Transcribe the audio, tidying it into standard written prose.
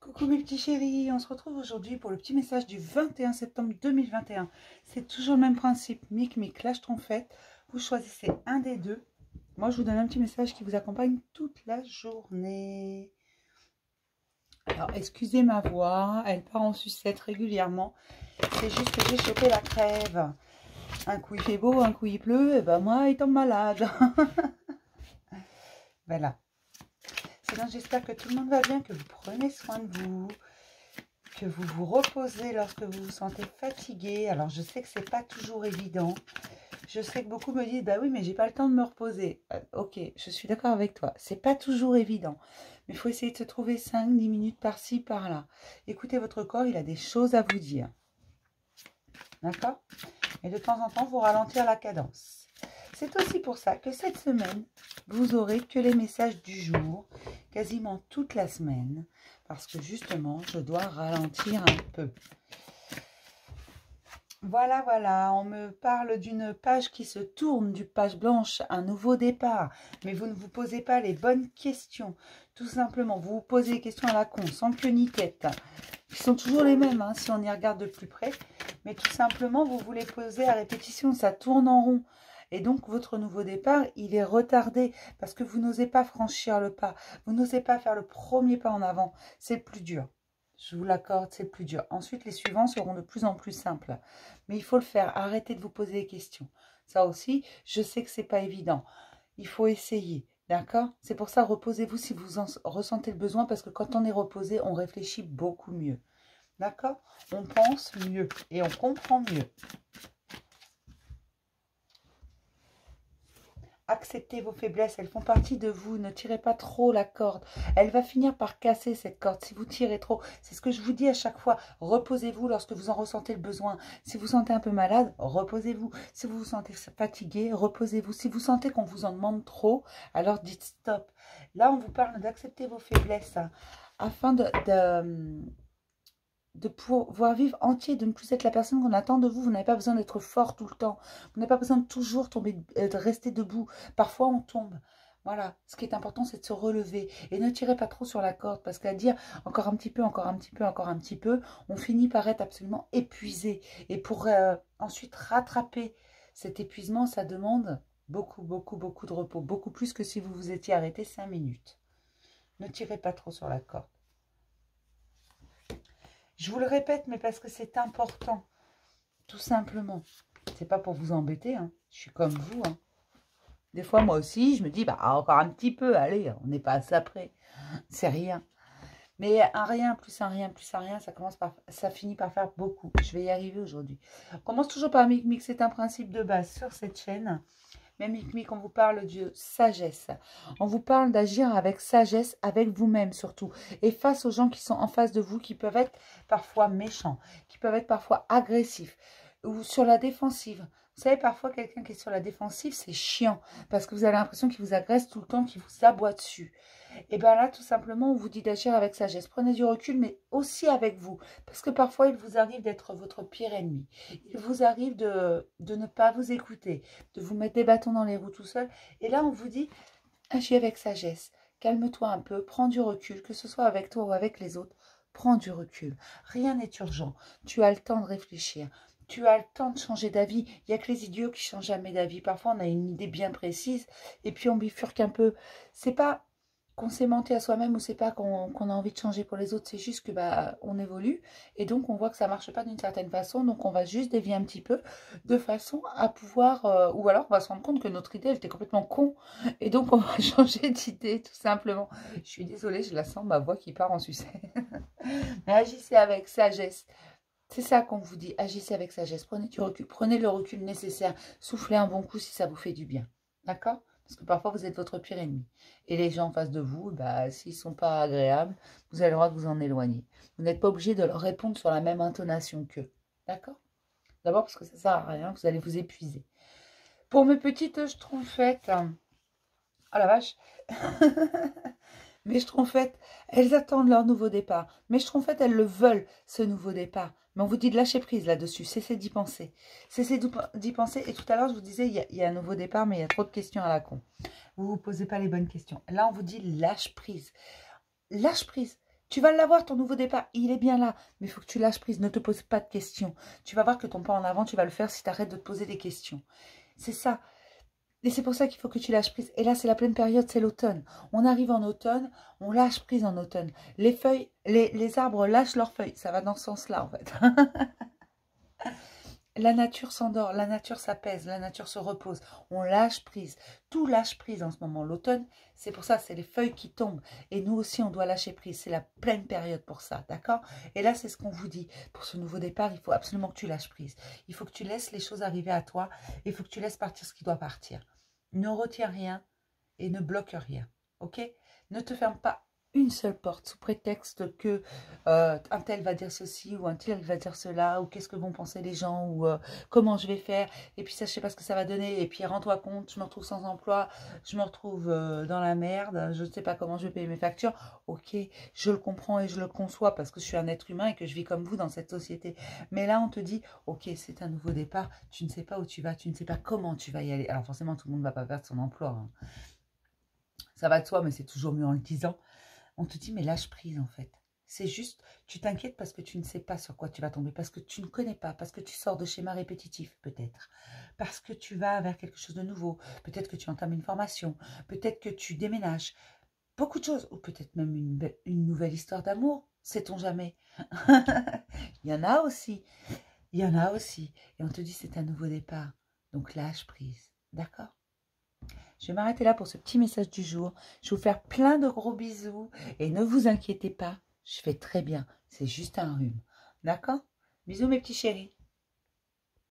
Coucou mes petits chéris, on se retrouve aujourd'hui pour le petit message du 21 septembre 2021. C'est toujours le même principe, mic, lâche trompette. Vous choisissez un des deux. Moi, je vous donne un petit message qui vous accompagne toute la journée. Alors, excusez ma voix, elle part en sucette régulièrement. C'est juste que j'ai chopé la crève. Un coup il fait beau, un coup il pleut, et ben moi, il tombe malade. Voilà. Sinon, j'espère que tout le monde va bien, que vous prenez soin de vous, que vous vous reposez lorsque vous vous sentez fatigué. Alors, je sais que c'est pas toujours évident. Je sais que beaucoup me disent, bah oui, mais j'ai pas le temps de me reposer. Ok, je suis d'accord avec toi. C'est pas toujours évident. Mais il faut essayer de se trouver 5-10 minutes par-ci, par-là. Écoutez votre corps, il a des choses à vous dire. D'accord? Et de temps en temps, vous ralentir la cadence. C'est aussi pour ça que cette semaine, vous aurez que les messages du jour, quasiment toute la semaine, parce que justement, je dois ralentir un peu. Voilà, on me parle d'une page qui se tourne, du page blanche, un nouveau départ. Mais vous ne vous posez pas les bonnes questions. Tout simplement, vous vous posez des questions à la con, sans queue ni tête. Ils sont toujours les mêmes, hein, si on y regarde de plus près. Mais tout simplement, vous les posez à répétition, ça tourne en rond. Et donc, votre nouveau départ, il est retardé parce que vous n'osez pas franchir le pas. Vous n'osez pas faire le premier pas en avant. C'est le plus dur. Je vous l'accorde, c'est le plus dur. Ensuite, les suivants seront de plus en plus simples. Mais il faut le faire. Arrêtez de vous poser des questions. Ça aussi, je sais que c'est pas évident. Il faut essayer. D'accord? C'est pour ça, reposez-vous si vous en ressentez le besoin, parce que quand on est reposé, on réfléchit beaucoup mieux. D'accord? On pense mieux et on comprend mieux. Acceptez vos faiblesses, elles font partie de vous. Ne tirez pas trop la corde. Elle va finir par casser cette corde si vous tirez trop. C'est ce que je vous dis à chaque fois. Reposez-vous lorsque vous en ressentez le besoin. Si vous sentez un peu malade, reposez-vous. Si vous vous sentez fatigué, reposez-vous. Si vous sentez qu'on vous en demande trop, alors dites stop. Là, on vous parle d'accepter vos faiblesses, hein, afin de pouvoir vivre entier, de ne plus être la personne qu'on attend de vous. Vous n'avez pas besoin d'être fort tout le temps. Vous n'avez pas besoin de toujours tomber, de rester debout. Parfois, on tombe. Voilà. Ce qui est important, c'est de se relever. Et ne tirez pas trop sur la corde, parce qu'à dire encore un petit peu, encore un petit peu, encore un petit peu, on finit par être absolument épuisé. Et pour ensuite rattraper cet épuisement, ça demande beaucoup de repos. Beaucoup plus que si vous vous étiez arrêté 5 minutes. Ne tirez pas trop sur la corde. Je vous le répète, mais parce que c'est important, tout simplement. C'est pas pour vous embêter, hein. Je suis comme vous, hein. Des fois, moi aussi, je me dis, bah, encore un petit peu, allez, on n'est pas à ça près. C'est rien. Mais un rien, plus un rien, plus un rien, ça finit par faire beaucoup. Je vais y arriver aujourd'hui. On commence toujours par Mic, c'est un principe de base sur cette chaîne. Mais Mic, on vous parle de sagesse. On vous parle d'agir avec sagesse, avec vous-même surtout. Et face aux gens qui sont en face de vous, qui peuvent être parfois méchants, qui peuvent être parfois agressifs, ou sur la défensive. Vous savez, parfois, quelqu'un qui est sur la défensive, c'est chiant. Parce que vous avez l'impression qu'il vous agresse tout le temps, qu'il vous aboie dessus. Et bien là, tout simplement, on vous dit d'agir avec sagesse. Prenez du recul, mais aussi avec vous. Parce que parfois, il vous arrive d'être votre pire ennemi. Il vous arrive de ne pas vous écouter, de vous mettre des bâtons dans les roues tout seul. Et là, on vous dit, agis avec sagesse. Calme-toi un peu, prends du recul, que ce soit avec toi ou avec les autres. Prends du recul. Rien n'est urgent. Tu as le temps de réfléchir. Tu as le temps de changer d'avis. Il n'y a que les idiots qui changent jamais d'avis. Parfois, on a une idée bien précise et puis on bifurque un peu. C'est pas qu'on s'est menti à soi-même ou c'est pas qu'on a envie de changer pour les autres, c'est juste que bah on évolue et donc on voit que ça marche pas d'une certaine façon, donc on va juste dévier un petit peu de façon à pouvoir, ou alors on va se rendre compte que notre idée elle était complètement con et donc on va changer d'idée tout simplement. Je suis désolée, je la sens, ma voix qui part en sucette. Mais agissez avec sagesse. C'est ça qu'on vous dit, agissez avec sagesse, prenez du recul, prenez le recul nécessaire, soufflez un bon coup si ça vous fait du bien, d'accord? Parce que parfois, vous êtes votre pire ennemi. Et les gens en face de vous, bah, s'ils ne sont pas agréables, vous avez le droit de vous en éloigner. Vous n'êtes pas obligé de leur répondre sur la même intonation qu'eux. D'accord? D'abord parce que ça ne sert à rien, vous allez vous épuiser. Pour mes petites schtroumpfettes, oh la vache. Mes schtroumpfettes, elles attendent leur nouveau départ. Mes schtroumpfettes, elles le veulent, ce nouveau départ. Mais on vous dit de lâcher prise là-dessus. Cessez d'y penser. Cessez d'y penser. Et tout à l'heure, je vous disais, il y a un nouveau départ, mais il y a trop de questions à la con. Vous ne vous posez pas les bonnes questions. Là, on vous dit lâche prise. Lâche prise. Tu vas l'avoir, ton nouveau départ. Il est bien là. Mais il faut que tu lâches prise. Ne te pose pas de questions. Tu vas voir que ton pas en avant, tu vas le faire si tu arrêtes de te poser des questions. C'est ça. Et c'est pour ça qu'il faut que tu lâches prise. Et là, c'est la pleine période, c'est l'automne. On arrive en automne, on lâche prise en automne. Les feuilles, les arbres lâchent leurs feuilles. Ça va dans ce sens-là, en fait. La nature s'endort, la nature s'apaise, la nature se repose. On lâche prise. Tout lâche prise en ce moment. L'automne, c'est pour ça, c'est les feuilles qui tombent. Et nous aussi, on doit lâcher prise. C'est la pleine période pour ça, d'accord? Et là, c'est ce qu'on vous dit. Pour ce nouveau départ, il faut absolument que tu lâches prise. Il faut que tu laisses les choses arriver à toi. Il faut que tu laisses partir ce qui doit partir. Ne retiens rien et ne bloque rien, ok? Ne te ferme pas une seule porte sous prétexte que un tel va dire ceci ou un tel va dire cela ou qu'est-ce que vont penser les gens ou comment je vais faire et puis ça je sais pas ce que ça va donner et puis rends-toi compte je me retrouve sans emploi, je me retrouve dans la merde, je ne sais pas comment je vais payer mes factures. Ok, je le comprends et je le conçois parce que je suis un être humain et que je vis comme vous dans cette société, mais là on te dit ok c'est un nouveau départ, tu ne sais pas où tu vas, tu ne sais pas comment tu vas y aller. Alors forcément tout le monde ne va pas perdre son emploi, hein. Ça va de soi mais c'est toujours mieux en le disant. On te dit, mais lâche prise en fait. C'est juste, tu t'inquiètes parce que tu ne sais pas sur quoi tu vas tomber, parce que tu ne connais pas, parce que tu sors de schémas répétitifs peut-être, parce que tu vas vers quelque chose de nouveau, peut-être que tu entames une formation, peut-être que tu déménages, beaucoup de choses, ou peut-être même une nouvelle histoire d'amour, sait-on jamais. Il y en a aussi, il y en a aussi. Et on te dit, c'est un nouveau départ, donc lâche prise, d'accord ? Je vais m'arrêter là pour ce petit message du jour. Je vais vous faire plein de gros bisous. Et ne vous inquiétez pas, je vais très bien. C'est juste un rhume. D'accord? Bisous mes petits chéris.